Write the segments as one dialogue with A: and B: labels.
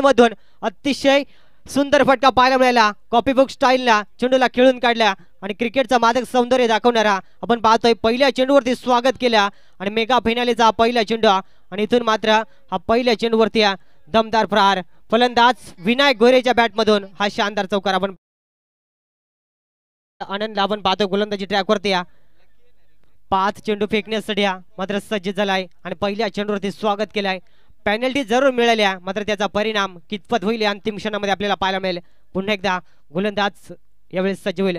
A: मधून अतिशय सुंदर फटका पाहायला मिळाला. कॉपी बुक स्टाईलला चेंडूला खेळून काढल्या आणि क्रिकेटचा मादक सौंदर्य दाखवणारा आपण पाहतोय. पहिल्या चेंडूवरती स्वागत केला आणि मेगा फायनलीचा पहिला चेंडू आणि इथून मात्र हा पहिल्या चेंडूवरती दमदार प्रहार. फलंदाज विनायक गोरेच्या बॅट मधून हा शानदार चौकार आपण आनंद आपण पाहतोय. गोलंदाजी ट्रॅकवरती 5 चेंडू फेकण्यासाठी मात्र सज्ज झालाय आणि पहिल्या चेंडूवरती स्वागत केलाय. पेनल्टी जरूर मिळाल्या मात्र त्याचा परिणाम कितपत होईल अंतिम क्षणामध्ये आपल्याला पाहायला मिळेल. पुन्हा एकदा गोलंदाज यावेळेस सज्ज होईल.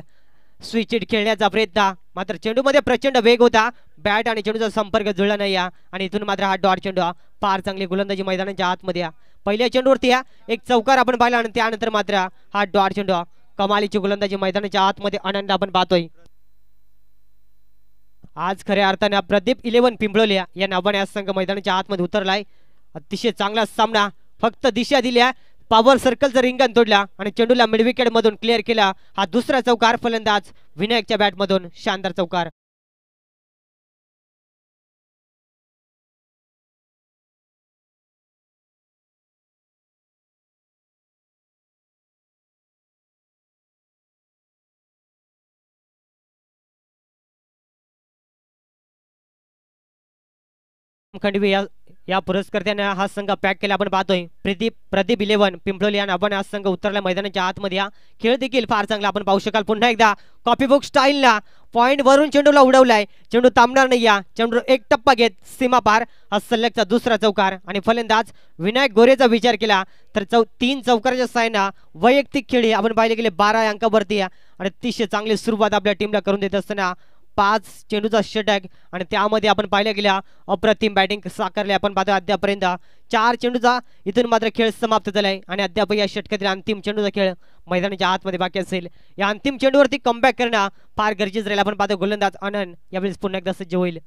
A: स्विच हिट खेळण्याचा प्रयत्न मात्र चेंडूमध्ये प्रचंड वेग होता. बॅट आणि चेंडूचा संपर्क जुळला नाही आणि इथून मात्र हा डॉट चेंडू फार चांगली गोलंदाजी मैदानाच्या आतमध्ये पहिल्या चेंडूवरती एक चौकार आपण पाहिला आणि त्यानंतर मात्र हा डॉट चेंडू कमालीची गोलंदाजी मैदानाच्या आतमध्ये आनंद आपण पाहतोय. आज खऱ्या अर्थाने प्रदीप 11 पिंपळोली या नावाने आज संघ मैदानाच्या आतमध्ये उतरलाय. अतिशय चांगला सामना. फक्त दिशा दिल्या, पॉवर सर्कलचं रिंगण तोडला आणि चेंडूला मिड विकेट मधून क्लिअर केला. हा दुसरा चौकार फलंदाज विनायकच्या बॅट मधून शानदार चौकार. खंडवी या पुरस्कर्त्यांना हा संघ पॅक केला आपण पाहतोय. प्रदीप 11 पिंपळोली या नावाने हा संघ उतरला मैदानाच्या आतमध्ये. खेळ देखील फार चांगला आपण पाहू शकाल. पुन्हा एकदा कॉपी बुक स्टाईलला पॉइंट वरून चेंडूला उडवलाय. चेंडू थांबणार नाही. चेंडू एक टप्पा घेत सीमा पार. हा सलगचा दुसरा चौकार आणि फलंदाज विनायक गोरेचा विचार केला तर 3 चौकाराच्या साहाय्याने वैयक्तिक खेळी आपण पाहिले गेले 12 अंकावरती आणि अतिशय चांगली सुरुवात आपल्या टीमला करून देत असताना 5 चेंडूचा षटक आणि त्यामध्ये आपण पाहिल्या गेल्या अप्रतिम बॅटिंग साकारले आपण पाहतो. अद्यापर्यंत 4 चेंडूचा इथून मात्र खेळ समाप्त झालाय आणि अद्याप या षटकातील अंतिम चेंडूचा खेळ मैदानाच्या आतमध्ये बाकी असेल. या अंतिम चेंडूवरती कमबॅक करणं फार गरजेचं राहील. आपण पाहतो गोलंदाज आनंद यावेळेस पुन्हा एकदा सज्ज होईल.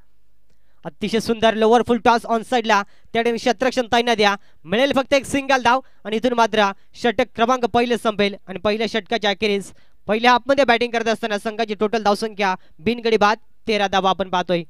A: अतिशय सुंदर लोअर फुल टॉस ऑन साइडला त्या ठिकाणी क्षेत्ररक्षण ताईंना द्या. मिळेल फक्त एक सिंगल धाव आणि इथून मात्र षटक क्रमांक पहिले संपेल आणि पहिल्या षटकाच्या अखेरीस पहिल्या हाफमध्ये बॅटिंग करत असताना संघाची टोटल धावसंख्या बिनगडी बाद 13 धावा आपण पाहतोय.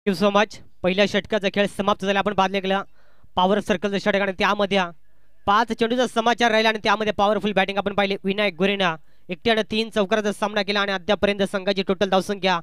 A: Thank you so much. पहिल्या षटकाचा खेळ समाप्त झाला. आपण पाहिले गेला पॉवर सर्कलचं षटक आणि त्यामध्ये 5 चेंडूचा समाचार राहिला आणि त्यामध्ये पॉवरफुल बॅटिंग आपण पाहिले. विनायक गोरेना एकट्याने 3 चौकाराचा सामना केला आणि अद्यापर्यंत संघाची टोटल धावसंख्या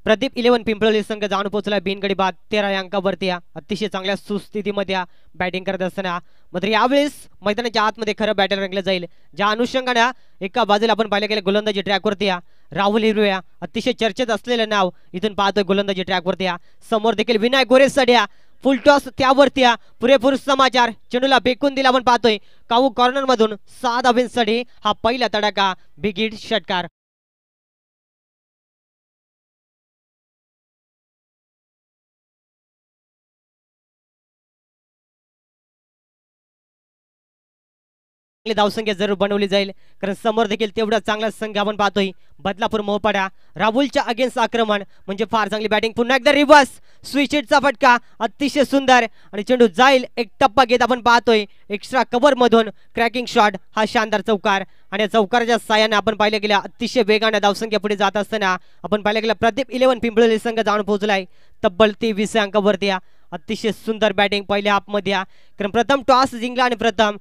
A: प्रदीप 11 पिंपळोली संघ जाऊन पोहोचला बिनगडी बाद 13 अंकावरती. अतिशय चांगल्या सुस्थितीमध्ये बॅटिंग करत असताना मात्र यावेळेस मैदानाच्या आतमध्ये खरं बॅटर रंगलं जाईल. ज्या अनुषंगाने एका बाजूला आपण पाहिलं गेलं गोलंदाजी ट्रॅकवरती राहुल हिरवे अतिशय चर्चेत असलेलं नाव इथून पाहतोय गोलंदाजी ट्रॅकवरती. समोर देखील विनायक गोरे सड्या फुल टॉस त्यावरती पुरेपूर समाचार चेंडूला फेकून दिला आपण पाहतोय. काऊ कॉर्नर मधून 7 धावांसाठी हा पहिला तडाखा बिग हिट षटकार. धावसंख्या जरूर बनवली जाईल कारण समोर देखील तेवढा चांगला संघ आपण पाहतोय. बदलापूर मोहपाडा राहुलच्या अगेन्स्ट आक्रमण म्हणजे फार चांगली बॅटिंग. पुन्हा एकदा रिव्हर्स स्विच हिटचा फटका अतिशय सुंदर आणि चेंडू जाईल एक टप्पा घेत आपण पाहतोय. एक्स्ट्रा कव्हर मधून क्रॅकिंग शॉट हा शानदार चौकार आणि या चौकाराच्या साह्याने आपण पाहिलं गेल्या अतिशय वेगाने धावसंख्या पुढे जात असताना आपण पाहिलं गेलं प्रदीप 11 पिंपळोली संघ जाऊन पोहोचलाय तब्बल 23 अंकावरती. अतिशय सुंदर बॅटिंग पहिल्या हाफमध्ये कारण प्रथम टॉस जिंकला आणि प्रथम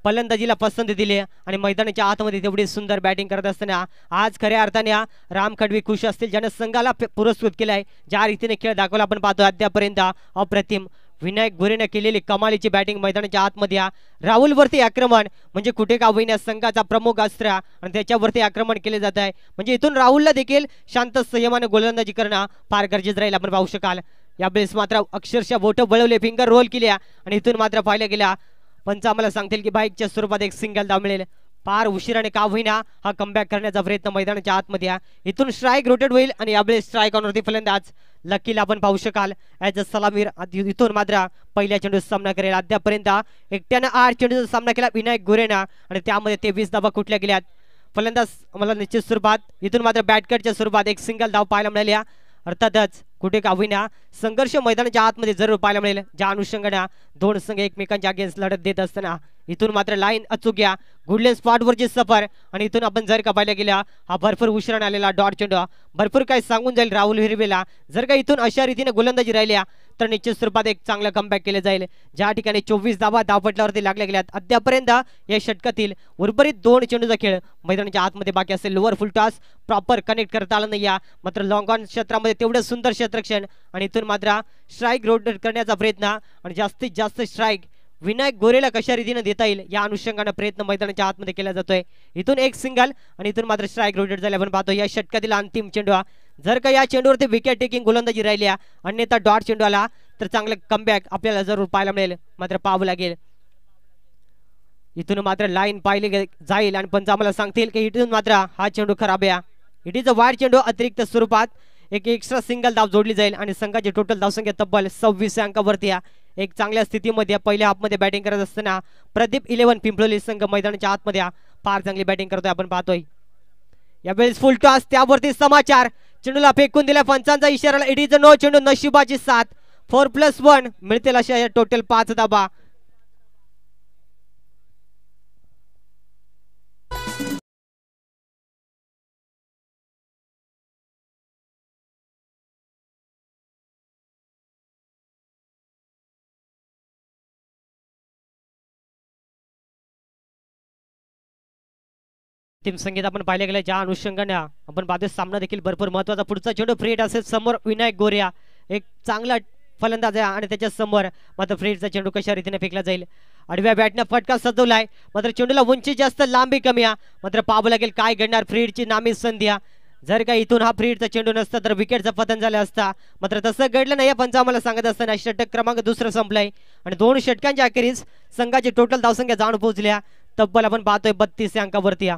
A: फलंदाजीला पसंती दिली आणि मैदानाच्या आतमध्ये तेवढी सुंदर बॅटिंग करत असताना आज खऱ्या अर्थाने राम खडवी खुश असतील ज्याने संघाला पुरस्कृत केलाय. ज्या रीतीने खेळ दाखवला आपण पाहतो अद्यापर्यंत अप्रतिम विनायक गोरेने केलेली कमालीची बॅटिंग मैदानाच्या आतमध्ये. राहुलवरती आक्रमण म्हणजे कुठे का होईना संघाचा प्रमुख अस्त्र आणि त्याच्यावरती आक्रमण केले जात आहे. म्हणजे इथून राहुलला देखील शांत संयमाने गोलंदाजी करणं फार गरजेचं राहील. आपण पाहू शकाल यावेळेस मात्र अक्षरशः बोटं वळवले फिंगर रोल केल्या आणि इथून मात्र पाहिल्या गेल्या पंच आम्हाला सांगतील की बाईकच्या स्वरूपात एक सिंगल धाव मिळेल. फार उशिराने का होईना हा कमबॅक करण्याचा प्रयत्न मैदानाच्या आतमध्ये आहे. इथून स्ट्राईक रोटेट होईल आणि यावेळेस स्ट्राईक ऑनवरती फलंदाज लकीला आपण पाहू शकाल ॲज अ सलामीर. इथून मात्र पहिल्या चेंडूचा सामना करेल. अद्यापर्यंत एकट्यानं 8 चेंडूचा सामना केला विनायक गोरेना आणि त्यामध्ये 23 धावा कुठल्या गेल्यात. फलंदाज मला निश्चित स्वरूपात इथून मात्र बॅटकटच्या स्वरूपात एक सिंगल धाव पाहायला मिळाल्या. अर्थातच कुठे का होईना संघर्ष मैदानाच्या आतमध्ये जरूर पाहायला मिळेल, ज्या अनुषंगाने दोन संघ एकमेकांच्या अगेन्स्ट लढत देत असताना. इथून मात्र लाईन अचूक घ्या, गुडलेन स्पॉटवरची सफर. आणि इथून आपण जर का पाहिल्या गेल्या हा भरपूर उशिराने आलेला डॉट चेंडू भरपूर काही सांगून जाईल राहुल हिरवेला. जर का इथून अशा रीतीने गोलंदाजी राहिल्या तर निश्चित स्वरूपात एक चांगला कमबॅक केले जाईल. ज्या ठिकाणी 24 धावा धावपटल्यावरती लागल्या गेल्यात अद्यापर्यंत या षटकातील उर्वरित 2 चेंडूचा खेळ मैदानाच्या आतमध्ये बाकी असेल. लोअर फुल टॉस प्रॉपर कनेक्ट करता आलं नाही, मात्र लॉंग ऑन क्षेत्रामध्ये तेवढं सुंदर क्षेत्ररक्षण. आणि इथून मात्र स्ट्राईक रोटेट करण्याचा प्रयत्न आणि जास्तीत जास्त स्ट्राईक विनायक गोरेला कशा रीतीने देता येईल या अनुषंगाने प्रयत्न मैदानाच्या आतमध्ये केला जातोय. इथून एक सिंगल आणि इथून मात्र स्ट्राईक रोटेट झाले आपण पाहतो. या षटकातील अंतिम चेंडू जर का या चेंडूवरती विकेट टेकिंग गोलंदाजी राहिली अन्यथा डॉट चेंडू आला तर चांगलं कमबॅक आपल्याला जरूर पाहायला मिळेल, मात्र पाहावं लागेल. इथून मात्र लाईन पाहिली जाईल आणि पंच आम्हाला सांगतील की इथून मात्र हा चेंडू खराब आहे. इट इज अ वाईड चेंडू. अतिरिक्त स्वरूपात एक एक्स्ट्रा सिंगल धाव जोडली जाईल आणि संघाची टोटल धावसंख्या तब्बल 26 अंकावरती एक चांगल्या स्थितीमध्ये पहिल्या हाफमध्ये बॅटिंग करत असताना प्रदीप 11 पिंपळोली संघ मैदानाच्या आतमध्ये फार चांगली बॅटिंग करतोय आपण पाहतोय. यावेळेस फुल टॉस त्यावरती समाचार चेंडूला फेकून दिला पंचांचा इशारा. इट इज अ नो चेंडू. नशिबाची साथ 4+1 मिळतील अशा टोटल 5 धाबा. टीम संगीत आपण पाहिले गेले ज्या अनुषंगाने आपण पाहतो सामना देखील भरपूर महत्वाचा. पुढचा चेंडू फ्रीड असेल समोर विनायक गोरिया एक चांगला फलंदाज आहे आणि त्याच्या समोर मात्र फ्रीडचा चेंडू कशा रीतीने फेकला जाईल. आडव्या बॅटने फटका सजवलाय मात्र चेंडूला उंची जास्त लांबी कमी मात्र पाहावं लागेल काय घडणार. फ्रीडची नामी संधी जर का इथून हा फ्रीडचा चेंडू नसता तर विकेटचं पतन झालं असता, मात्र तसं घडलं नाही. पंच आम्हाला सांगत असताना षटक क्रमांक 2 संपलाय आणि 2 षटकांच्या अखेरीस संघाची टोटल धावसंख्या जाऊन पोहोचल्या तब्बल आपण पाहतोय 32 अंकावरती.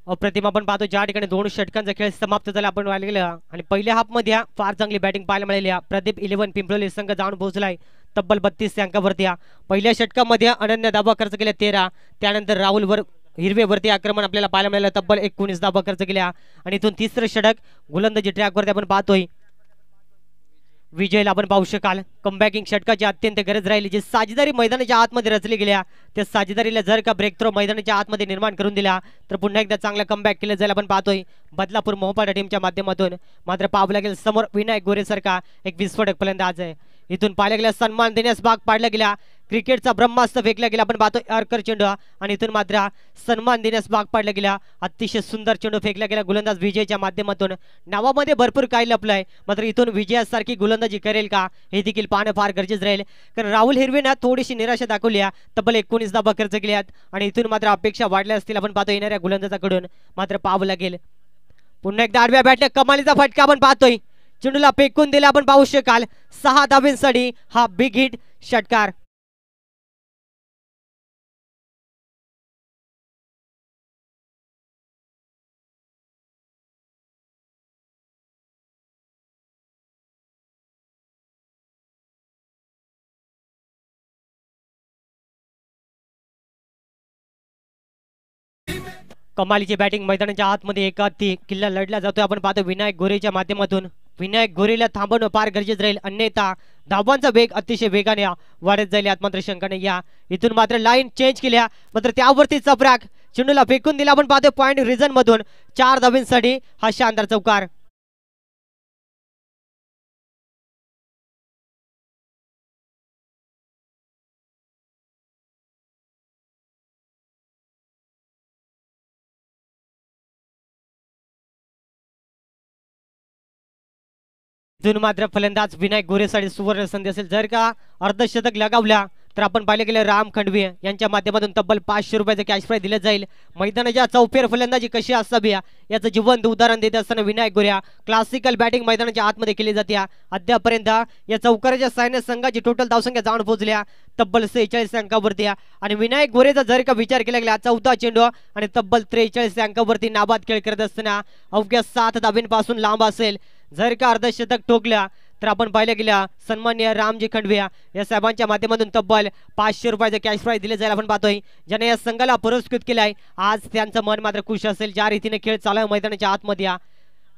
A: अप्रतिम आपण पाहतो ज्या ठिकाणी 2 षटकांचा खेळ समाप्त झाला आपण गेला आणि पहिल्या हाफ मध्ये फार चांगली बॅटिंग पाहायला मिळाली. प्रदीप 11 पिंपळोली संघ जाऊन पोहोचलाय तब्बल 32 अंकावरती. पहिल्या षटकामध्ये अनन्य धाबा खर्च केल्या 13, त्यानंतर राहुल हिरवेवरती आक्रमण आपल्याला पाहायला मिळालं तब्बल 19 धाबा खर्च केल्या आणि इथून तिसरं षटक गोलंदाजी ट्रॅकवरती आपण पाहतोय. विजयला आपण पाहू शकाल कमबॅकिंग षटकाची अत्यंत गरज राहिली. जी साजेदारी मैदानाच्या आतमध्ये रचली गेल्या त्या साजेदारीला जर का ब्रेक थ्रो मैदानाच्या आतमध्ये निर्माण करून दिला तर पुन्हा एकदा चांगला कमबॅक केलं जाईल आपण पाहतोय बदलापूर मोहपाडा टीमच्या माध्यमातून. मात्र पाहावं लागेल समोर विनायक गोरे सारखा एक विस्फोटक फलंदाज आहे. इथून पाहिल्या गेल्या सन्मान देण्यास भाग पाडला गेला. क्रिकेटचा ब्रह्मास्त्र फेकला गेला आपण पाहतोय अर्कर चेंडू आणि इथून मात्र सन्मान देण्यास भाग पाडला गेला. अतिशय सुंदर चेंडू फेकला गेला गोलंदाज विजयच्या माध्यमातून. नावामध्ये भरपूर काही लपलंय मात्र इथून विजयासारखी गोलंदाजी करेल का हे देखील पाहणं फार गरजेचं राहील. कारण राहुल हिरवेनं थोडीशी निराशा दाखवली तब्बल 19 धाबा खर्च केल्यात आणि इथून मात्र अपेक्षा वाढल्या असतील आपण पाहतो येणाऱ्या गोलंदाजाकडून. मात्र पाहावं लागेल पुन्हा एकदा आडव्या बॅटने कमालीचा फटका आपण पाहतोय. चेंडूला फेकून दिला आपण पाहू शकाल 6 धाब्यांसाठी हा बिग हिट षटकार. कमालीची बॅटिंग मैदानाच्या आतमध्ये एका किल्ला लढला जातोय. आपण पाहतो विनायक गोरेच्या माध्यमातून. विनायक गोरेला थांबवणं फार गरजेचं राहील, अन्यथा धावांचा वेग अतिशय वेगाने वाढत जाईल यात मात्र शंका नाही. या इथून मात्र लाईन चेंज केल्या, मात्र त्यावरती चपराक चेंडूला फेकून दिला. आपण पाहतो पॉइंट रिझन मधून 4 धावांसाठी हा शानदार चौकार. इथून मात्र फलंदाज विनायक गोरेसाठी सुवर्ण संधी असेल. जर का अर्धशतक लगावल्या तर आपण पाहिले गेले राम खंडवी यांच्या माध्यमातून तब्बल 500 रुपयाचं कॅश प्राइज दिलं जाईल. मैदानाच्या चौफेर फलंदाजी कशी असावी याचं जिवंत उदाहरण देत असताना विनायक गोरे क्लासिकल बॅटिंग मैदानाच्या आतमध्ये केली जाते. अद्यापर्यंत या चौकाराच्या सैन्य संघाची टोटल धावसंख्या जाऊन पोहोचल्या तब्बल 46 अंकावरती. आणि विनायक गोरेचा जर का विचार केला गेला 14 चेंडू आणि तब्बल 43 अंकावरती नाबाद खेळ करत असताना अवघ्या 7 धाबींपासून लांब असेल. जर का अर्धशतक ठोकल्या तर आपण पाहिलं गेल्या सन्मान्य रामजी खंडवे या साहेबांच्या माध्यमातून तब्बल 500 रुपयाचं कॅश प्राइज दिले जाईल. आपण पाहतोय ज्याने या संघाला पुरस्कृत केलाय. आज त्यांचं मन मात्र खुश असेल ज्या रीतीने खेळ चालू आहे मैदानाच्या आतमध्ये.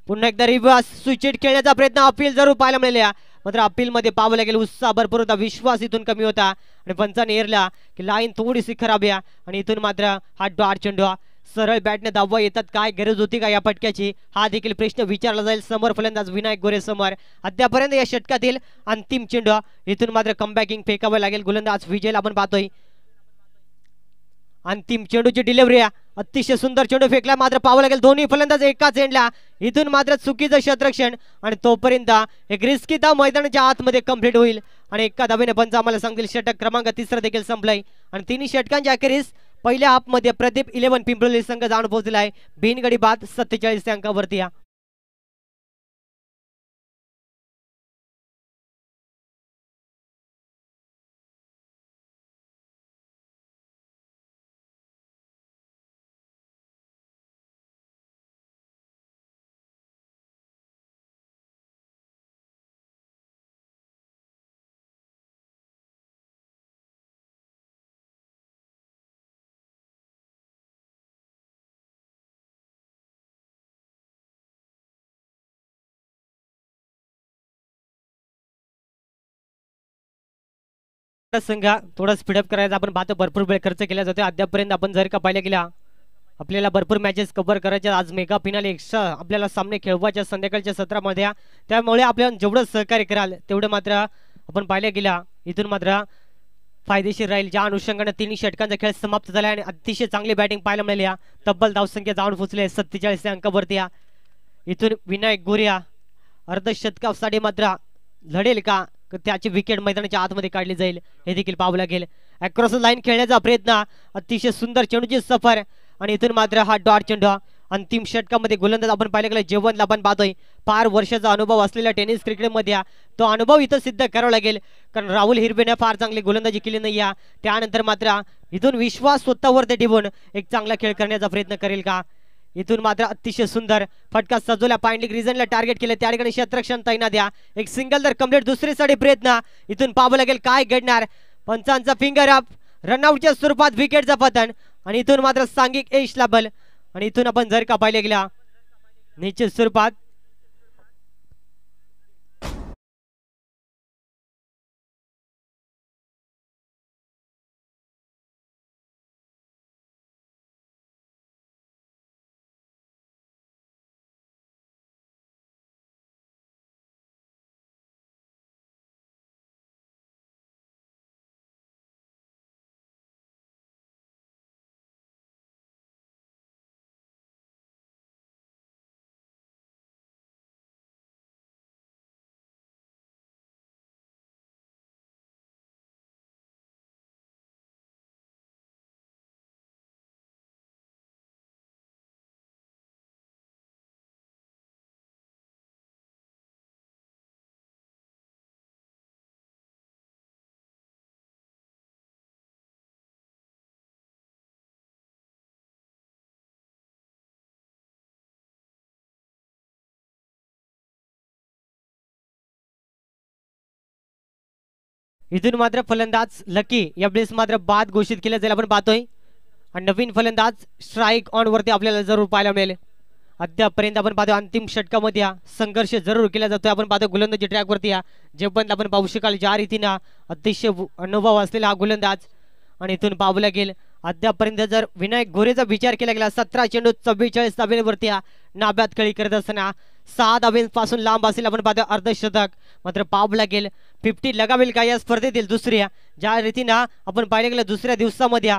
A: पुन्हा एकदा रिव्हर्स स्विच खेळण्याचा प्रयत्न अपील जरूर पाहायला मिळाले, मात्र अपील मध्ये पाहावं लागेल उत्साह भरपूर होता, विश्वास इथून कमी होता आणि पंचाने एरला की लाईन थोडीशी खराब आहे. आणि इथून मात्र हा डॉट चेंडू सरळ बॅटने धावा येतात, काय गरज होती का या फटक्याची, हा देखील प्रश्न विचारला जाईल समोर फलंदाज विनायक गोरे समोर. अद्यापर्यंत या षटकातील अंतिम चेंडू, इथून मात्र कमबॅकिंग फेकावं लागेल गोलंदाज विजयला. आपण पाहतोय अंतिम चेंडूची डिलिव्हरी अतिशय सुंदर चेंडू फेकला, मात्र पाहावं लागेल दोन्ही फलंदाज एकाच एंडला. इथून मात्र चुकीचं क्षेत्ररक्षण आणि तोपर्यंत एक रिस्की धाव मैदानाच्या आतमध्ये कंप्लीट होईल आणि एका धावेने पंच आम्हाला सांगतील षटक क्रमांक 3 देखील संपलाय. आणि तिन्ही षटकांच्या अखेरीस पहिल्या हाफमध्ये प्रदीप 11 पिंपळी संघ जाऊन पोहोचलेला आहे बिनगडी बाद 47 अंकावरती. संघ थोडा स्पीडअप करायचा. आपण पाहतो भरपूर वेळ खर्च केला जातो. अद्यापर्यंत आपण जर का पाहिलं गेला आपल्याला भरपूर मॅचेस कव्हर करायच्या. आज मेगा फिनाले एक्स्ट्रा आपल्याला सामने खेळवायच्या संध्याकाळच्या सत्रामध्ये, त्यामुळे आपल्याला जेवढं सहकार्य कराल तेवढं मात्र आपण पाहिलं गेला इथून मात्र फायदेशीर राहील. ज्या अनुषंगाने तिन्ही षटकांचा खेळ समाप्त झाला आणि अतिशय चांगली बॅटिंग पाहायला मिळाली. तब्बल धावसंख्या जाऊन पोहोचले 47 अंकावरती. इथून विनायक गोरे अर्धशतकासाठी मात्र लढेल का, त्याची विकेट मैदानाच्या आतमध्ये काढली जाईल हे देखील पाहावं लागेल. अक्रॉस लाईन खेळण्याचा प्रयत्न, अतिशय सुंदर चेंडूची सफर आणि इथून मात्र हा डॉट चेंडू. अंतिम षटकामध्ये गोलंदाज आपण पाहिलं गेलं जेवण आपण पाहतोय फार वर्षाचा अनुभव असलेला टेनिस क्रिकेटमध्ये तो अनुभव इथं सिद्ध करावा लागेल, कारण राहुल हिरवेने फार चांगली गोलंदाजी केली नाही. त्यानंतर मात्र इथून विश्वास स्वतःवर ते ठेवून एक चांगला खेळ करण्याचा प्रयत्न करेल का. इथून मात्र अतिशय सुंदर फटका सजवला, पॉइंट रिझनला टार्गेट केले, त्या ठिकाणी क्षेत्ररक्षण तैनात द्या. एक सिंगल तर कम्प्लीट, दुसरीसाठी प्रयत्न. इथून पाहावं लागेल काय घडणार. पंचांचा फिंगर अप, रनआउटच्या स्वरूपात विकेटचा पतन आणि इथून मात्र सांघिक यश लाभल. आणि इथून आपण जर का पाहिले गेला निश्चित स्वरूपात इथून मात्र फलंदाज लकी या वेळेस मात्र बाद घोषित केलं जाईल. आपण पाहतोय आणि नवीन फलंदाज स्ट्राईक ऑन वरती आपल्याला जरूर पाहायला मिळेल. अद्यापर्यंत आपण पाहतो अंतिम षटकामध्ये संघर्ष जरूर केला जातोय. आपण पाहतो गोलंदाजी ट्रॅक वरती जे पण आपण पाहू शकाल ज्या रीतीनं अतिशय अनुभव असलेला हा गोलंदाज आणि इथून पाहावं लागेल. अद्यापर्यंत जर विनायक गोरेचा विचार केला गेला 17 चेंडू 44 धाब्यांवरती नाब्यात खेळी करत असताना 6 धाब्यांपासून लांब असेल आपण पाहतो अर्धशतक. मात्र पाहावं लागेल 50 लगावेल का या स्पर्धेतील दुसऱ्या ज्या रीतीनं आपण पाहिलं गेलं दुसऱ्या दिवसामध्ये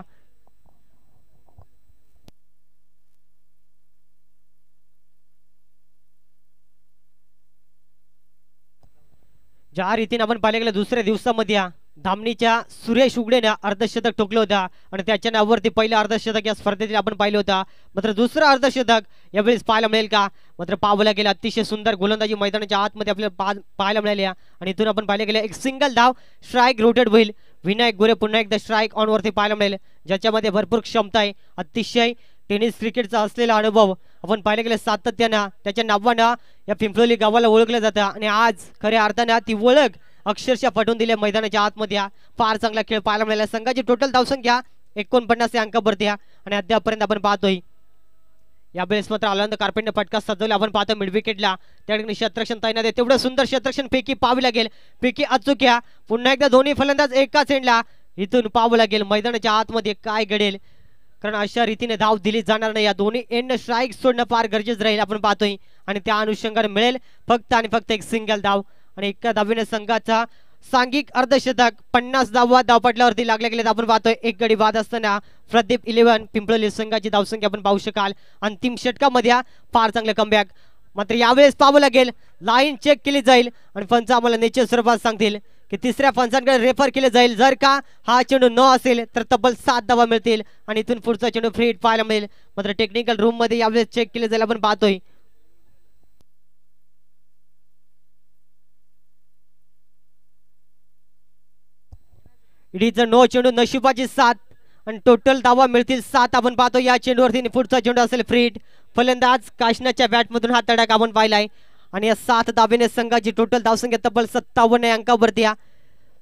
A: ज्या रीतीने आपण पाहिलं गेलं दुसऱ्या दिवसामध्ये धामणीच्या सुरेश उगडेने अर्धशतक ठोकलं होतं आणि त्याच्या नावावरती पहिलं अर्धशतक या स्पर्धेतील आपण पाहिलं होतं. मात्र दुसरं अर्धशतक यावेळेस पाहायला मिळेल का मात्र पाहावं लागेल. अतिशय सुंदर गोलंदाजी मैदानाच्या आतमध्ये आपल्याला पाहायला मिळाली आणि इथून आपण पाहिलं गेलं एक सिंगल धाव स्ट्राईक रोटेड होईल. विनायक गोरे पुन्हा एकदा स्ट्राईक ऑन वरती पाहायला मिळेल ज्याच्यामध्ये भरपूर क्षमता आहे. अतिशय टेनिस क्रिकेटचा असलेला अनुभव आपण पाहिलं गेलं सातत्यानं त्याच्या नावानं या पिंपळोली गावाला ओळखलं जातं आणि आज खऱ्या अर्थानं ती ओळख अक्षरशः पटवून दिल्या मैदानाच्या आतमध्ये. फार चांगला खेळ पाहायला मिळाला. संघाची टोटल धावसंख्या 49 अंकावरती आणि अद्यापर्यंत आपण पाहतोय यावेळेस मात्र आनंद कार्पेटने फटका सजवला. आपण पाहतो मिड विकेटला त्या ठिकाणी क्षेत्ररक्षण तैनात आहे. तेवढं सुंदर क्षेत्ररक्षण पैकी पाहावी लागेल. पैकी अचूक्या पुन्हा एकदा दोन्ही फलंदाज एकाच एंडला इथून पाहावं लागेल मैदानाच्या आतमध्ये काय घडेल कारण अशा रीतीने धाव दिली जाणार नाही. या दोन्ही एंड स्ट्राईक सोडणं फार गरजेचं राहील आपण पाहतोय आणि त्या अनुषंगाने मिळेल फक्त आणि फक्त एक सिंगल धाव आणि एका धावेने संघाचा सांघिक अर्धशतक 50 धावपटल्यावरती लागले गेले. आपण पाहतोय एक गडी बाद असताना प्रदीप 11 पिंपळोली संघाची धावसंख्या आपण पाहू शकाल. अंतिम षटकामध्ये फार चांगलं कमबॅक. मात्र यावेळेस पाहावं लागेल लाईन चेक केली जाईल आणि पंच आम्हाला निश्चित स्वरूपात सांगतील की तिसऱ्या पंचांकडे रेफर केले जाईल. जर का हा चेंडू न असेल तर तब्बल 7 धावा मिळतील आणि इथून पुढचा चेंडू फ्री हिट पाहायला मिळेल. मात्र टेक्निकल रूम मध्ये यावेळेस चेक केले जाईल. आपण पाहतोय इडीचं 9 चेंडू नशिबाची 7 आणि टोटल धावा मिळतील 7. आपण पाहतो या चेंडूवरती पुढचा चेंडू असेल फ्री हिट. फलंदाज काशनाच्या बॅटमधून हा तडाखा आपण पाहिलाय आणि या 7 धावेने संघाची टोटल धावसंख्या तब्बल 57 अंकावरती.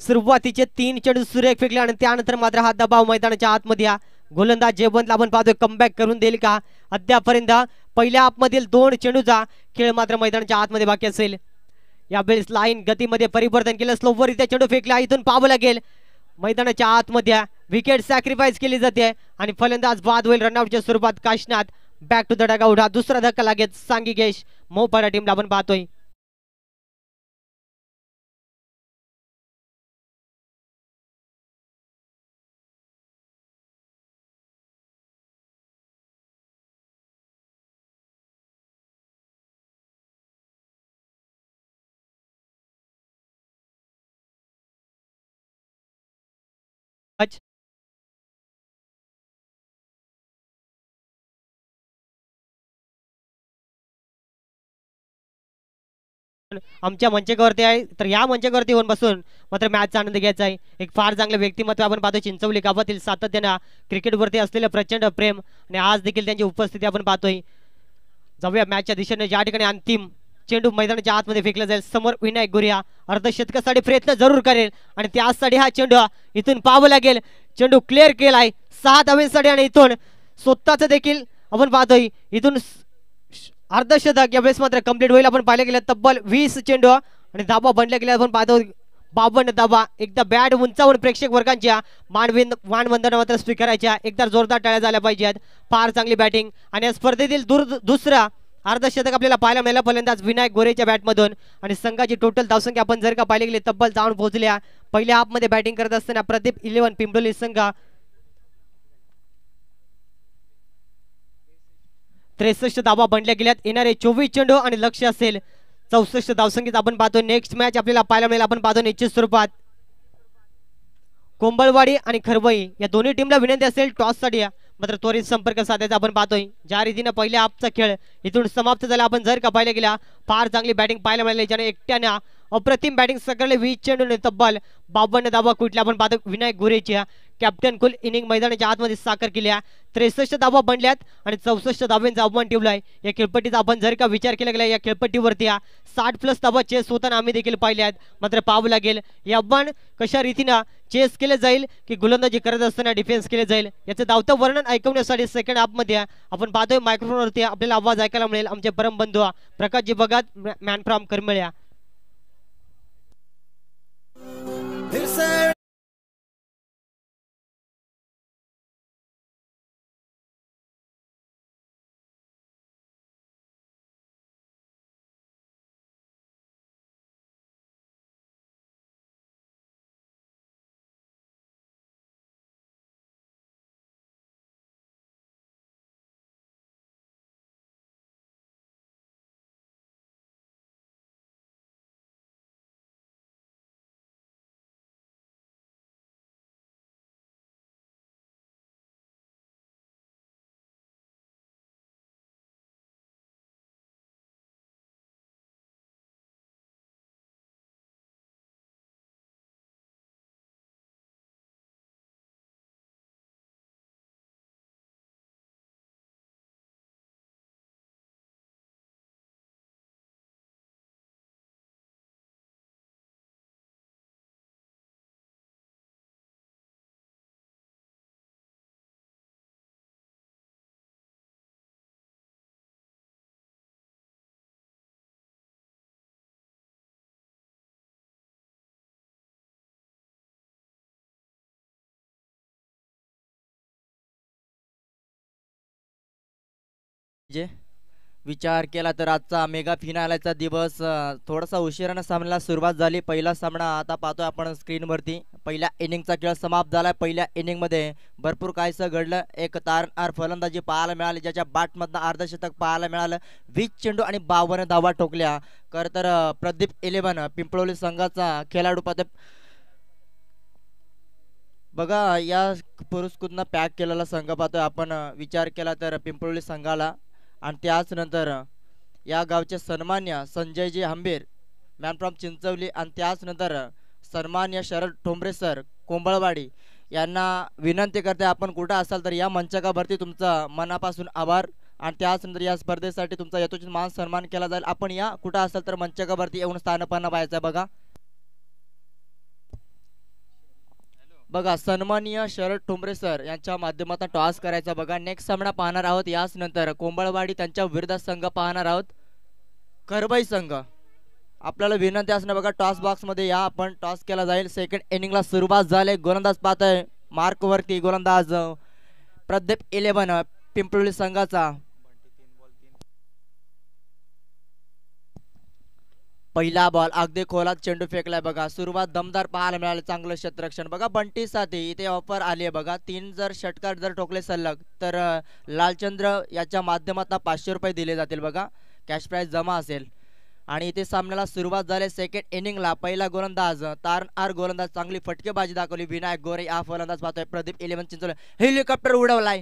A: सुरुवातीचे 3 चेंडू सुरेख फेकले आणि त्यानंतर मात्र हा दबाव मैदानाच्या आतमध्ये गोलंदाज जेवंतला आपण पाहतोय कमबॅक करून देईल का. अद्यापर्यंत पहिल्या हाफमधील 2 चेंडूचा खेळ मात्र मैदानाच्या आतमध्ये बाकी असेल. यावेळेस लाईन गतीमध्ये परिवर्तन केलं स्लोवरित्या चेंडू फेकला. इथून पाहावं लागेल मैदानाच्या आतमध्ये विकेट सॅक्रिफाईस केली जाते आणि फलंदाज बाद होईल रनआउटच्या स्वरूपात. Kashinath back to the dugout. हा दुसरा धक्का लागेल सांगी गेश मोपाडा टीमला आपण पाहतोय. आमच्या मंचकावरती आहे तर या मंचकावरती येऊन बसून मात्र मॅचचा आनंद घ्यायचा आहे. एक फार चांगलं व्यक्तिमत्व आपण पाहतो चिंचवली गावातील सातत्यानं क्रिकेटवरती असलेलं प्रचंड प्रेम आणि आज देखील त्यांची उपस्थिती आपण पाहतोय. जाऊया मॅचच्या दिशेने ज्या ठिकाणी अंतिम चेंडू मैदानाच्या आतमध्ये फेकला जाईल. समोर विनायक गोरिया अर्धशतकासाठी प्रयत्न जरूर करेल आणि त्यासाठी हा चेंडू इथून पाहावं लागेल. चेंडू क्लिअर केलाय 6 धावांसाठी आणि इथून स्वतःच देखील आपण पाहतोय इथून अर्धशतक यावेळेस मात्र कंप्लीट होईल. आपण पाहिलं गेलं तब्बल 20 चेंडू आणि धाबा बनल्या गेल्या आपण पाहतो 52 धाबा. एकदा बॅट उंचावून प्रेक्षक वर्गांच्या मानवंदना मात्र स्वीकारायच्या. एकदा जोरदार टाळ्या झाल्या पाहिजेत. फार चांगली बॅटिंग आणि या स्पर्धेतील दुसरा अर्धशतक आपल्याला पाहायला मिळालं फलंदाज विनायक गोरेच्या बॅटमधून आणि संघाची टोटल धावसंख्या आपण जर का पाहिली गेली तब्बल जाऊन पोहोचल्या. पहिल्या हाफमध्ये बॅटिंग करत असताना प्रदीप 11 पिंपळोली संघ 63 धावा बनल्या गेल्यात. येणारे 24 चेंडू आणि लक्ष असेल 64 धावसंख्येत आपण पाहतो. नेक्स्ट मॅच आपल्याला पाहायला मिळेल. आपण पाहतो निश्चित स्वरूपात कोंबळवाडी आणि खरवई या दोन्ही टीमला विनंती असेल टॉससाठी मात्र त्वरित संपर्क साधायचा आपण पाहतोय. ज्या रीतीने पहिल्या हाफचा खेळ इथून समाप्त झाला आपण जर का पाहिलं गेला फार चांगली बॅटिंग पाहायला मिळाली ज्याने एकट्याने अप्रतिम बॅटिंग सगळे 20 चेंडूने तब्बल 52 धावा कुठल्या आपण पाहतो विनायक गोरेच्या कॅप्टन कुल इनिंग मैदानाच्या आतमध्ये साकार केल्या 63 धावा बनल्यात आणि 64 धावांचा आव्हान ठेवलाय या खेळपट्टीचा आपण जर का विचार केला गेला या खेळपट्टीवरती 60+ धावा चेस होताना आम्ही देखील पाहिल्या आहेत मात्र पाहावं लागेल हे आव्हान कशा रीतीनं चेस केले जाईल की गोलंदाजी करत असताना डिफेन्स केले जाईल याचं धावतं वर्णन ऐकवण्यासाठी सेकंड हाफमध्ये आपण पाहतोय मायक्रोफोनवरती आपल्याला आवाज ऐकायला मिळेल आमचे परम बंधू प्रकाशजी भगत मॅन फ्रॉम करमळ्या.
B: जे विचार केला तर आजचा मेगा फिनालेचा दिवस थोडासा उशिरानं सामन्याला सुरुवात झाली. पहिला सामना आता पाहतोय आपण स्क्रीनवरती. पहिल्या इनिंगचा खेळ समाप्त झालाय. पहिल्या इनिंगमध्ये भरपूर काहीसं घडलं. एक तारणहार फलंदाजी पाहायला मिळाली ज्याच्या बॅटमधनं अर्धशतक पाहायला मिळालं. 20 चेंडू आणि 52 धावा ठोकल्या. खरं तर प्रदीप 11 पिंपळवली संघाचा खेळाडू पाहतोय बघा या पुरस्कृतनं पॅक केलेला संघ पाहतोय आपण. विचार केला तर पिंपळवली संघाला आणि त्याच नंतर या गावचे सन्मान्य संजयजी हंबीर मॅन फ्रॉम चिंचवली आणि त्याच नंतर सन्मान्य शरद ठोंबरे सर कोंबळवाडी यांना विनंती करते आपण कुठं असाल तर या मंचकावरती तुमचा मनापासून आभार आणि त्याच नंतर या स्पर्धेसाठी तुमचा यथोचित मान सन्मान केला जाईल. आपण या कुठं असाल तर मंचकावरती येऊन स्थानपन्न व्हायचं बघा. बघा सन्माननीय शरद ठोंबरे सर यांच्या माध्यमातून टॉस करायचा बघा. नेक्स्ट सामना पाहणार आहोत. याच नंतर कोंबळवाडी त्यांच्या विरुद्ध संघ पाहणार आहोत करबई संघ. आपल्याला विनंती असणार बघा टॉस बॉक्स मध्ये या आपण टॉस केला जाईल. सेकंड इनिंगला सुरुवात झाली. गोलंदाज पाहतोय मार्क वरती गोलंदाज प्रदीप 11 पिंपळवली संघाचा. पहिला बॉल अगदी खोलात चेंडू फेकलाय बघा. सुरुवात दमदार पाहायला मिळाले. चांगलं क्षेत्ररक्षण बघा. बंटीसाठी इथे ऑफर आली आहे बघा. 3 जर षटकार जर ठोकले सलग तर लालचंद्र याच्या माध्यमातून 500 रुपये दिले जातील बघा. कॅश प्राइज जमा असेल. आणि इथे सामन्याला सुरुवात झाली. सेकंड इनिंगला पहिला गोलंदाज तारणहार गोलंदाज चांगली फटकेबाजी दाखवली. विनायक गोरे हा फलंदाज पाहतोय प्रदीप 11 चिंचवले. हेलिकॉप्टर उडवलाय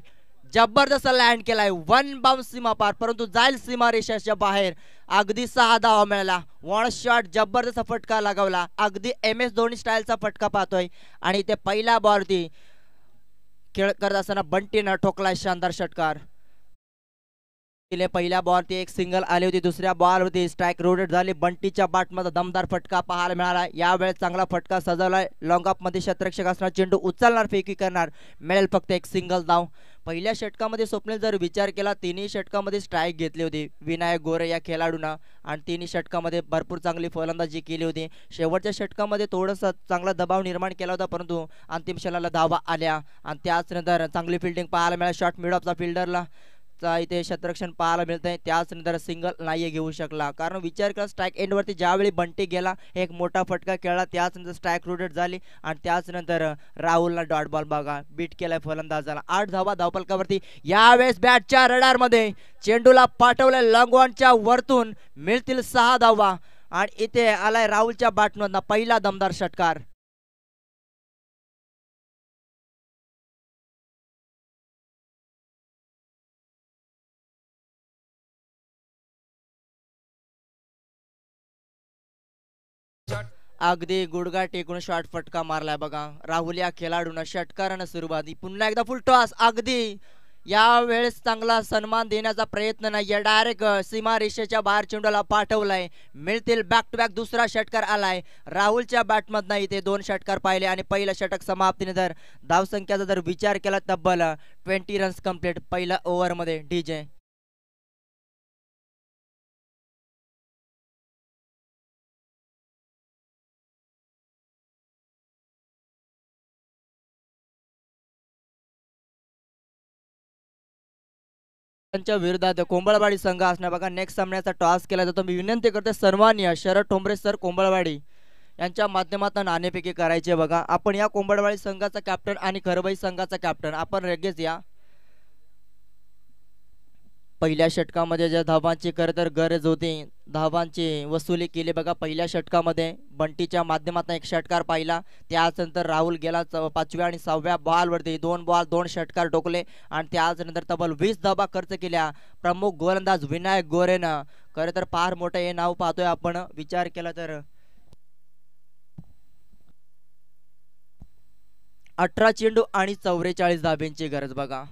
B: जबरदस्त लँड केलाय. 1 बाउन्स सीमा पार परंतु जाईल सीमा रेषेच्या बाहेर. अगदी 6 धावा मिळाला. 1 शॉट जबरदस्त फटका लगावला. अगदी MS धोनी स्टाईलचा फटका पाहतोय आणि ते पहिल्या बॉलवरती खेळ करत असताना बंटीनं ठोकलाय शानदार षटकार. पहिल्या बॉलवरती एक सिंगल आली होती. दुसऱ्या बॉलवरती स्ट्राइक रोटेट झाली. बंटीच्या बॅटमध्ये दमदार फटका पाहायला मिळाला. यावेळेस चांगला फटका सजवलाय. लॉंग ऑफ मध्ये क्षेत्ररक्षक असणार. चेंडू उचलणार फेकी करणार. मिळेल फक्त एक सिंगल धाव. पहिल्या षटकामध्ये स्वप्नील जर विचार केला तिन्ही षटकामध्ये स्ट्राईक घेतली होती विनायक गोरे या खेळाडूंना आणि तिन्ही षटकामध्ये भरपूर चांगली फलंदाजी केली होती. शेवटच्या षटकामध्ये थोडंसं चांगला दबाव निर्माण केला होता परंतु अंतिम क्षणाला धावा आल्या आणि त्याच नंतर चांगली फिल्डिंग पाहायला मिळाली. शॉट मिड ऑफचा फिल्डरला इथे क्षेत्ररक्षण पाहायला मिळतंय. त्याच नंतर सिंगल नाही घेऊ शकला कारण विचार केला स्ट्राईक एंडवरती ज्यावेळी बंटी गेला एक मोठा फटका खेळला. त्याच नंतर स्ट्राईक रोटेट झाली आणि त्याच नंतर राहुलला डॉट बॉल बघा बीट केलाय फलंदाजाला. 8 धावा धावफलकावरती. यावेळेस बॅटच्या रडारमध्ये चेंडूला पाठवलं लॉंगॉनच्या वरतून मिळतील 6 धावा आणि इथे आलाय राहुलच्या बॅटमधनं पहिला दमदार षटकार. अगदी गुडघा टेकून शॉट फटका मारलाय बघा राहुल या खेळाडूनं. षटकारानं सुरुवात, पुन्हा एकदा फुल टॉस. अगदी यावेळेस चांगला सन्मान देण्याचा प्रयत्न नाहीये, डायरेक्ट सीमा रेषेच्या बाहेर चेंडूला पाठवलाय. मिळतील बॅक टू बॅक दुसरा षटकार आलाय राहुलच्या बॅटमधनं. इथे 2 षटकार पाहिले आणि पहिलं षटक समाप्तीने जर धावसंख्याचा जर विचार केला तब्बल 20 रन्स कंप्लीट पहिल्या ओव्हरमध्ये. डीजे त्यांच्या विरोधात कोंबळवाडी संघ असणार बघा. नेक्स्ट सामन्याचा टॉस केला जातो. मी विनंती करते सन्माननीय शरद ठोंबरे सर कोंबळवाडी यांच्या माध्यमातून नाणेफेकी करायचे बघा. आपण या कोंबळवाडी संघाचा कॅप्टन आणि खरबाई संघाचा कॅप्टन आपण लगेच या. पहिल्या षटकामध्ये ज्या धावांची खरं तर गरज होती धावांची वसुली केली बघा. पहिल्या षटकामध्ये बंटीच्या माध्यमातून 1 षटकार पाहिला. त्यानंतर राहुल गेला 5व्या आणि 6व्या बॉलवरती 2 बॉल 2 षटकार टोकले आणि त्यानंतर तब्बल 20 धावा खर्च केल्या प्रमुख गोलंदाज विनायक गोरेनं. खरं तर फार मोठं हे नाव पाहतोय आपण विचार केला तर. 18 चेंडू आणि 44 धाब्यांची गरज बघा.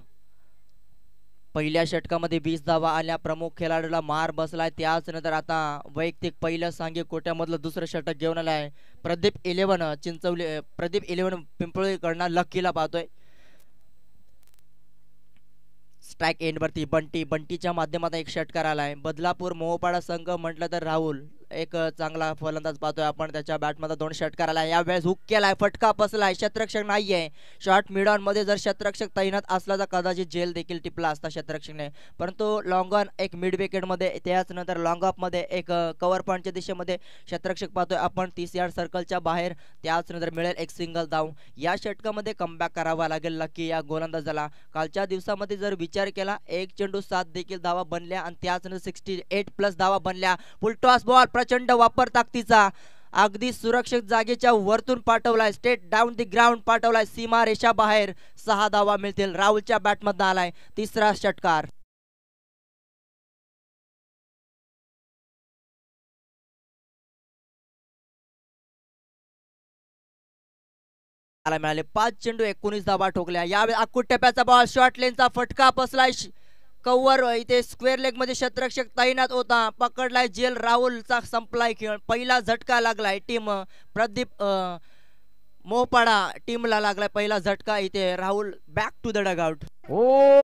B: पहिल्या षटकामध्ये 20 धावा आल्या. प्रमुख खेळाडूला मार बसलाय. त्याच नंतर आता वैयक्तिक पहिलं सांघिक कोट्यामधलं दुसरं षटक घेऊन आलाय प्रदीप 11 चिंचवली. प्रदीप 11 पिंपळीकडनं लकीला पाहतोय. स्ट्राइक एंड वरती बंटीच्या माध्यमातून 1 षटकार आलाय. बदलापूर मोहपाडा संघ म्हटलं तर राहुल एक चांगला फलंदाज पाहतोय आपण. त्याच्या बॅटमध्ये 2 षटकार आला. यावेळेस हुक केलाय, फटका बसलाय. शतरक्षक नाहीये. शॉर्ट मिड ऑन मध्ये जर शतरक्षक तैनात असला तर कदाचित जेल देखील टिपला असता शतरक्षकने, परंतु लॉंग ऑन एक मिड विकेट मध्ये त्याच नंतर लॉंग ऑफ मध्ये एक कव्हर पॉईंटच्या दिशेमध्ये शतरक्षक पाहतोय आपण 30 यार्ड सर्कलच्या बाहेर. त्याच नंतर मिळेल 1 सिंगल धाव. या षटकामध्ये कमबॅक करावा लागेल नक्की या गोलंदाजाला. कालच्या दिवसामध्ये जर विचार केला 1 चेंडू 7 देखील धावा बनल्या आणि त्याच नंतर 68+ धावा बनल्या. फुल टॉस बॉल प्रचंड वापर ताकदीचा अगदी सुरक्षित जागेच्या वरतून पाठवलाय. स्टेट डाऊन द ग्राउंड पाठवलाय सीमा रेषा बाहेर. 6 धावा मिळतील. राहुलच्या बॅटमधून आलाय तिसरा षटकार. मिळाले 5 चेंडू 19 धावा ठोकल्या. यावेळी अक्कूट टप्प्याचा बॉल शॉर्ट लेनचा फटका बसलाय. कव्हर इथे स्क्वेअर लेग मध्ये शतरक्षक तैनात होता. पकडलाय जेल. राहुलचा संपलाय खेळ. पहिला झटका लागलाय टीम प्रदीप मोहपाडा टीमला लागलाय पहिला झटका. इथे Rahul back to the dugout.
C: ओ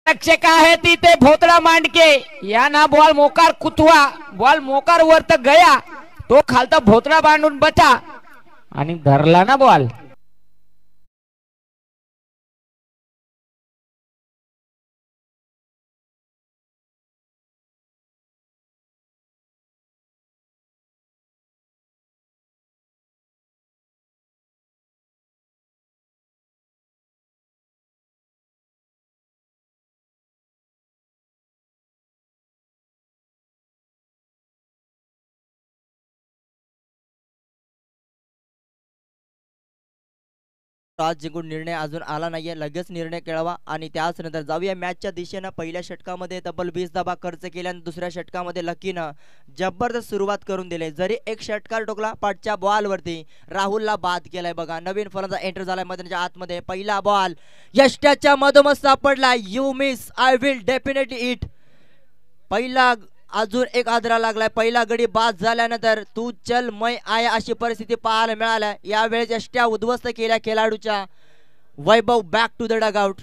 C: रक्षक आहे तिथे भोतडा मांडके या ना बॉल मोकार कुतवा बॉल मोकार वर तर गया तो खालता भोतडा बांधून बचा आणि धरला ना बॉल.
B: टॉस जिंकून निर्णय अजून आला नाहीये. लगेच निर्णय कळवा आणि त्याच नंतर जाऊया मॅचच्या दिशेनं. पहिल्या षटकामध्ये तब्बल 20 धावा खर्च केल्याने दुसऱ्या षटकामध्ये लकीनं जबरदस्त सुरुवात करून दिली. जरी 1 षटकार टोकला पाठच्या बॉलवरती राहुलला बाद केलाय बघा. नवीन फलंदाज एंटर झालाय मैदानाच्या आतमध्ये. पहिला बॉल यष्ट्याच्या मधोमध सापडला. You miss I will definitely it. पहिला अजून एक आदरा लागलाय. पहिला गडी बाद झाल्यानंतर तू चल मै आया अशी परिस्थिती पाहायला मिळाल्या. यावेळेस यष्ट्या उद्ध्वस्त केल्या खेळाडूच्या. वैभव बॅक टू द डगआउट.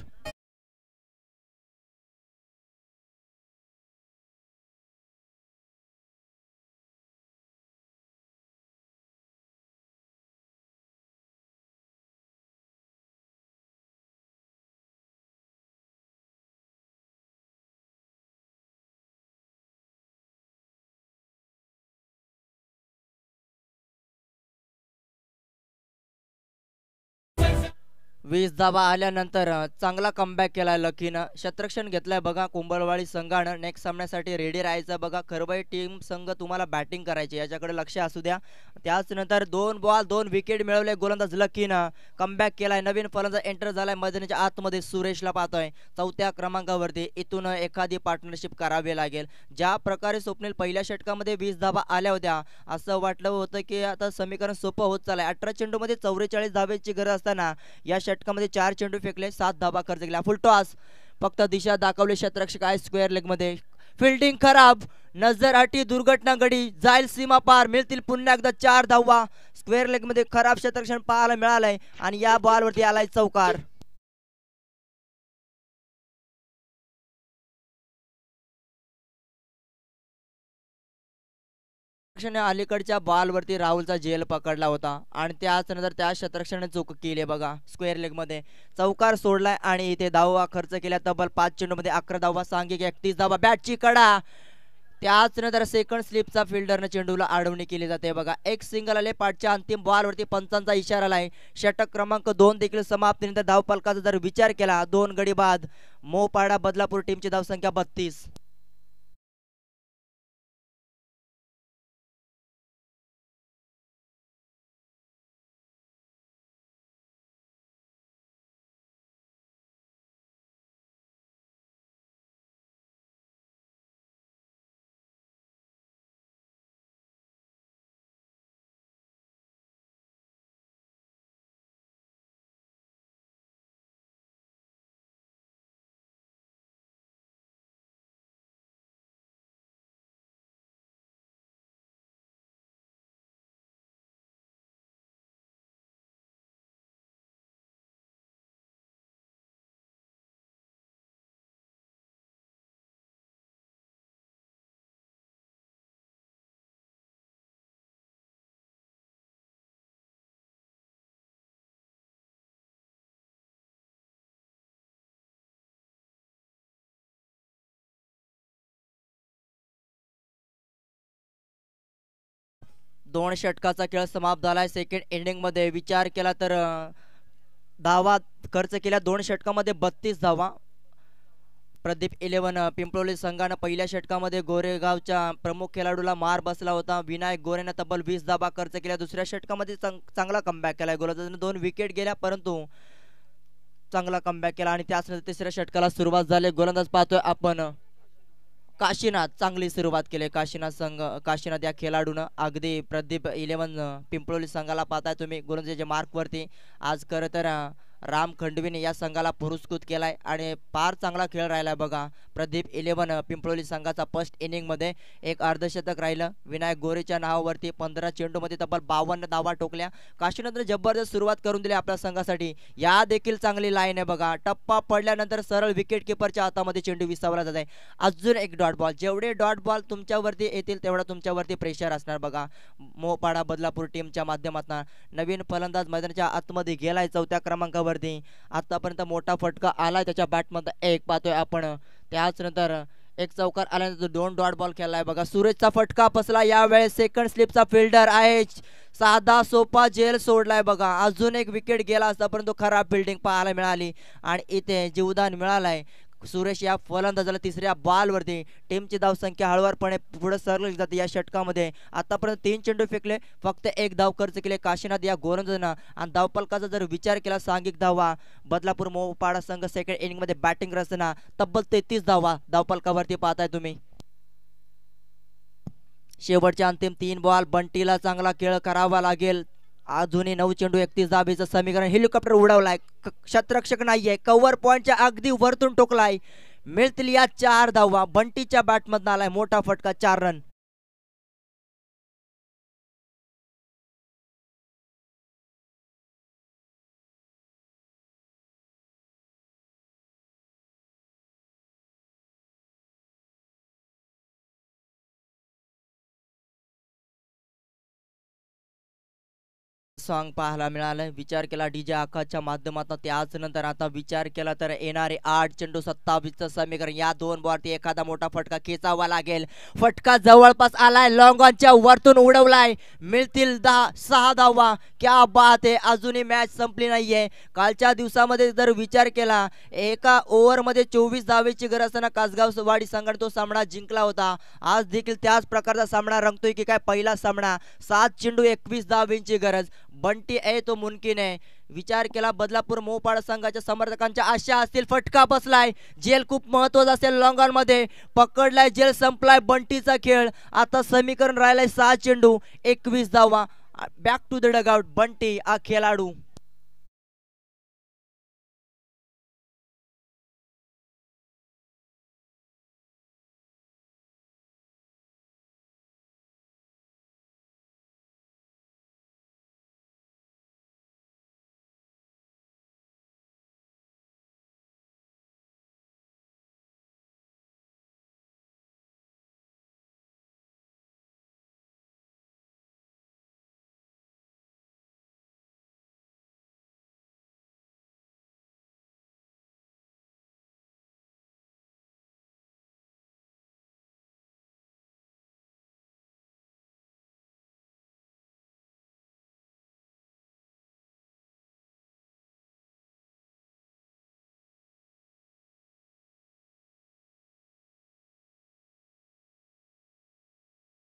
B: 20 धावा आल्यानंतर चांगला कमबॅक केलाय लकीनं. शतरक्षण घेतलाय बघा कुंभलवाडी संघानं. नेक्स्ट सामन्यासाठी रेडी राहायचं बघा. खरबाई टीम संघ तुम्हाला बॅटिंग करायची याच्याकडे लक्ष असू द्या. त्याच नंतर 2 बॉल 2 विकेट मिळवले गोलंदाज लकीनं. कमबॅक केलाय. नवीन फलंदाज एंटर झालाय मैदानाच्या आतमध्ये. सुरेशला पाहतोय 4थ्या क्रमांकावरती. इथून एखादी पार्टनरशिप करावी लागेल. ज्या प्रकारे स्वप्नील पहिल्या षटकामध्ये 20 धावा आल्या होत्या असं वाटलं होतं की आता समीकरण सोपं होत चाललंय. 18 चेंडूमध्ये 44 धावेची गरज असताना या षटकामध्ये 4 चेंडू फेकले, 7 धावा खर्च केला. फुल टॉस फक्त दिशा दाखवली शतरक्षक आहे स्क्वेअर लेग मध्ये. फिल्डिंग खराब. नजर अटी दुर्घटना घडी जाईल सीमा पार. मिळतील पुन्हा एकदा 4 धावा. स्क्वेअर लेग मध्ये खराब शतरक्षण पाहायला मिळालंय आणि या बॉलवरती आलाय चौकार. अलीकडच्या बॉलवरती राहुलचा झेल पकडला होता आणि त्याच नंतर त्या शतरक्षणाने चूक केली बघा. स्क्वेअर लेग मध्ये चौकार सोडलाय आणि इथे धावा खर्च केल्या. तब्बल 5 चेंडूमध्ये 11 धावा. सांघिक 31 धावा. बॅटची कडा. त्याच नंतर सेकंड स्लिपचा फिल्डरने चेंडूला अडवणी केली जाते बघा. एक सिंगल आले. पाठच्या अंतिम बॉलवरती पंचांचा इशारा आलाय. षटक क्रमांक 2 देखील समाप्तीनंतर धावफलकाचा जर विचार केला 2 गडी बाद. मोपाडा बदलापूर टीमची धावसंख्या 32. दोन षटकाचा खेळ समाप्त झालाय. सेकंड इनिंग मध्ये विचार केला तर धावा खर्च केल्या 2 षटकामध्ये 32 धावा. प्रदीप 11 पिंपळोली संघानं पहिल्या षटकामध्ये गोरेगावच्या प्रमुख खेळाडूला मार बसला होता. विनायक गोरेनं तब्बल 20 धावा खर्च केल्या. दुसऱ्या षटकामध्ये चांगला कमबॅक केलाय. गोलंदाजाने 2 विकेट गेल्या परंतु चांगला कमबॅक केला आणि त्यानंतर तिसऱ्या षटकाला सुरुवात झाली. गोलंदाज पाहतोय आपण काशीनाथ. चांगली सुरुवात केली काशीनाथ संघ. काशीनाथ या खेळाडूनं अगदी प्रदीप 11 पिंपळोली संघाला पाहताय तुम्ही गोलंदाजीच्या मार्कवरती. आज खरं तर राम खंडवीने या संघाला पुरस्कृत केलाय आणि फार चांगला खेळ राहिलाय बघा. प्रदीप 11 पिंपळोली संघाचा फर्स्ट इनिंग मध्ये एक अर्धशतक राहिलं. विनायक गोरेच्या नावावरती 15 चेंडूमध्ये तब्बल 52 धावा ठोकल्या. काशीनाथने जबरदस्त सुरुवात करून दिली आपल्या संघासाठी. या देखील चांगली लाईन आहे बघा. टप्पा पडल्यानंतर सरळ विकेट किपरच्या हातामध्ये चेंडू विसावला जात आहे. अजून एक डॉट बॉल. जेवढे डॉट बॉल तुमच्यावरती येतील तेवढा तुमच्यावरती प्रेशर असणार बघा. मोपाडा बदलापूर टीमच्या माध्यमातून नवीन फलंदाज मैदानाच्या आतमध्ये गेलाय 4थ्या क्रमांकावर. आतापर्यंत मोठा फटका आलाय त्याच्या बॅटमध्ये. एक पाहतोय आपण. त्याच नंतर एक चौकार आल्यानंतर 2 डॉट बॉल खेळलाय बघा. सुरेशचा फटका फसला. यावेळेस सेकंड स्लिपचा फिल्डर आहे. साधा सोपा जेल सोडलाय बघा. अजून एक विकेट गेला असता परंतु खराब फिल्डिंग पाहायला मिळाली आणि इथे जीवदान मिळालाय. सुरेश या फलंदाजाला तिसऱ्या बॉलवरती. टीमची धावसंख्या हळूवारपणे पुढे सरकली जाते या षटकामध्ये. आतापर्यंत 3 चेंडू फेकले, फक्त 1 धाव खर्च केले काशीनाथ या गोलंदाजानं आणि धावफलकाचा जर विचार केला सांघिक धावा. बदलापूर मोपाडा संघ सेकंड इनिंग मध्ये बॅटिंग असताना तब्बल 33 धावा धावफलकावरती पाहताय तुम्ही. शेवटच्या अंतिम 3 बॉल. बंटीला चांगला खेळ करावा लागेल. अजूनही 9 चेंडू 31 धावेचं समीकरण. हेलिकॉप्टर उडवलाय. शतरक्षक नाहीये. कव्हर पॉइंटच्या अगदी वरतून टोकलाय. मिळतील या 4 धावा. बंटीच्या बॅटमधून आलाय मोठा फटका. 4 रन. सॉन्ग पाहायला मिळालं. विचार केला डीजे आकाशच्या माध्यमातून, त्याच नंतर आता विचार केला तर येणारे 8 चेंडू 27चं समीकरण. या 2 बॉलवरती एखादा मोठा फटका खेचावा लागेल. फटका जवळपास आलाय, लॉंग ऑनच्या वरतून उडवलाय. मिळतील 6 धावा. क्या बात आहे. अजूनही मॅच संपली नाहीये. कालच्या दिवसामध्ये जर विचार केला, एका ओव्हरमध्ये 24 धावेची गरज असताना कासगाववाडी संघाने तो सामना जिंकला होता. आज देखील त्याच प्रकारचा सामना रंगतोय की काय? पहिला सामना 7 चेंडू 21 धावेची गरज. बंटी आहे तो मुमकिन आहे. विचार केला बदलापूर मोपाड संघाच्या समर्थकांच्या आशा असतील. फटका बसलाय. जेल खूप महत्वाचा असेल. लॉंग ऑन मध्ये पकडलाय, जेल संपलाय. बंटीचा खेळ. आता समीकरण राहिलाय 6 चेंडू 21 धावा. Back to the dugout Bunty हा खेळाडू.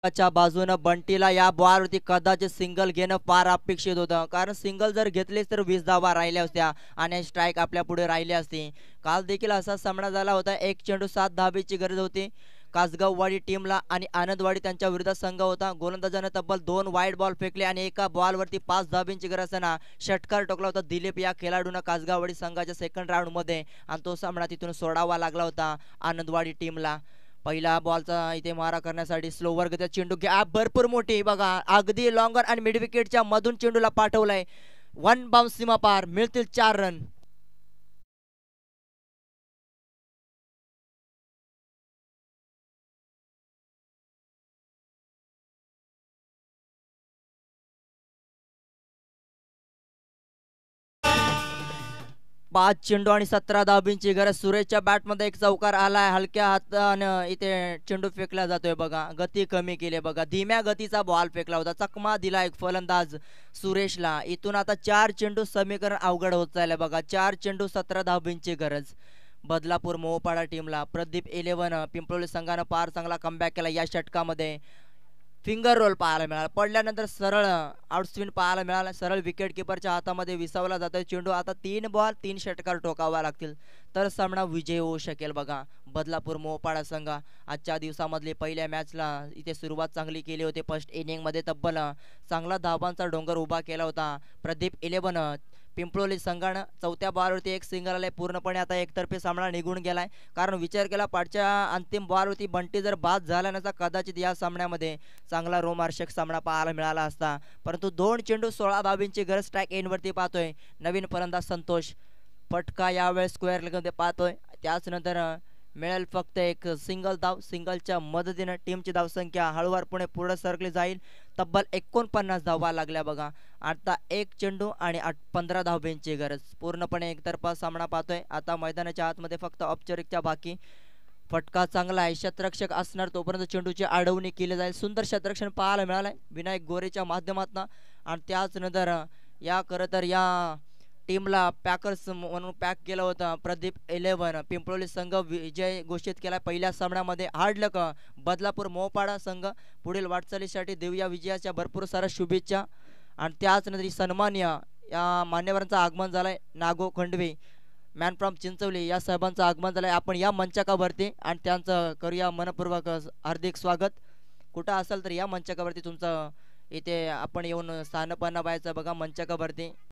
B: च्या बाजूनं बंटीला या बॉलवरती कदाचित सिंगल घेणं फार अपेक्षित होतं, कारण सिंगल जर घेतले तर 20 धावा राहिल्या असत्या आणि स्ट्राईक आपल्या पुढे राहिली असती. काल देखील असा सामना झाला होता. 1 चेंडू 7 धावेची गरज होती कासगाववाडी टीमला आणि आनंदवाडी त्यांच्या विरुद्ध संघ होता. गोलंदाजानं तब्बल 2 वाईड बॉल फेकले आणि एका बॉलवरती 5 धावेची गरज असताना षटकार टोकला होता दिलीप या खेळाडूनं कासगाववाडी संघाच्या सेकंड राऊंड मध्ये, आणि तो सामना तिथून सोडावा लागला होता आनंदवाडी टीमला. पहिला बॉलचा इथे मारा करण्यासाठी स्लोवर गतीचा चेंडू गॅप भरपूर मोठी बघा, अगदी लॉंगर आणि मिड विकेटच्या मधून चेंडूला पाठवलाय. 1 बाउन्स सीमा पार. मिळतील 4 रन. पाच चेंडू आणि 17 धाबींची गरज. सुरेशच्या बॅटमध्ये एक चौकार आलाय. हलक्या हातानं इथे चेंडू फेकला जातोय बघा. गती कमी केली बघा. धीम्या गतीचा बॉल फेकला होता. चकमा दिला एक फलंदाज सुरेशला. इथून आता 4 चेंडू समीकरण अवघड होत चाललंय बघा. 4 चेंडू 17 धाबींची गरज बदलापूर मोहपाडा टीमला. प्रदीप 11 पिंपळवली संघानं फार चांगला कमबॅक केला या षटकामध्ये. फिंगर रोल पाहायला मिळाला. पडल्यानंतर सरळ आउटस्विन पाहायला मिळाला. सरळ विकेट किपरच्या हातामध्ये विसावला जातोय चेंडू. आता 3 बॉल 3 षटकार टोकावा लागतील तर सामना विजय होऊ शकेल बघा. बदलापूर मोहपाडा संघ आजच्या दिवसामधली पहिल्या मॅचला इथे सुरुवात चांगली केली होती. फर्स्ट इनिंग मध्ये तब्बल चांगला धावांचा डोंगर उभा केला होता प्रदीप 11. पिंपळोली संघानं चौथ्या बॉलवरती एक सिंगल आलाय. पूर्णपणे आता एकतर्फी सामना निघून गेलाय, कारण विचार केला पाठच्या अंतिम बॉलवरती बंटी जर बाद झाला नसता कदाचित या सामन्यामध्ये चांगला रोमांचक सामना पाहायला मिळाला असता. परंतु 2 चेंडू 16 धाबींची गरज. स्ट्राईक एंडवरती पाहतोय नवीन फलंदाज संतोष. फटका यावेळेस स्क्वेअर लेगमध्ये पाहतोय. त्याच नंतर मिळेल फक्त एक सिंगल धाव. सिंगलच्या मदतीने टीमची धावसंख्या हळूवारपणे पुढे सरकली जाईल. तब्बल 49 धावा लागल्या बघा. आता 1 चेंडू आणि 15 धावेंची गरज. पूर्णपणे एकतर्फा सामना पाहतोय. आता मैदानाच्या आतमध्ये फक्त औपचारिकता बाकी. फटका चांगला आहे. शतरक्षक असणार तोपर्यंत चेंडूची अडवणी केली जाईल. सुंदर शतरक्षण पाहायला मिळालंय विनायक गोरेच्या माध्यमातून. आणि त्याच नंतर या खरं तर या टीमला पॅकर्स म्हणून पॅक केलं होतं प्रदीप 11. पिंपळोली संघ विजय घोषित केला पहिल्या सामन्यामध्ये. हार्ड लक बदलापूर मोहपाडा संघ. पुढील वाटचालीसाठी देऊया विजयाच्या भरपूर साऱ्या शुभेच्छा. आणि त्याच नंतर सन्मान्य या मान्यवरांचं आगमन झालंय. नागो खंडवे मॅन फ्रॉम चिंचवली या साहेबांचं आगमन झालंय. आपण या मंचकावरती आणि त्यांचं करूया मनपूर्वक हार्दिक स्वागत. कुठं असेल तर या मंचकावरती तुमचं इथे आपण येऊन स्थानपन्न व्हायचं बघा मंचकावरती.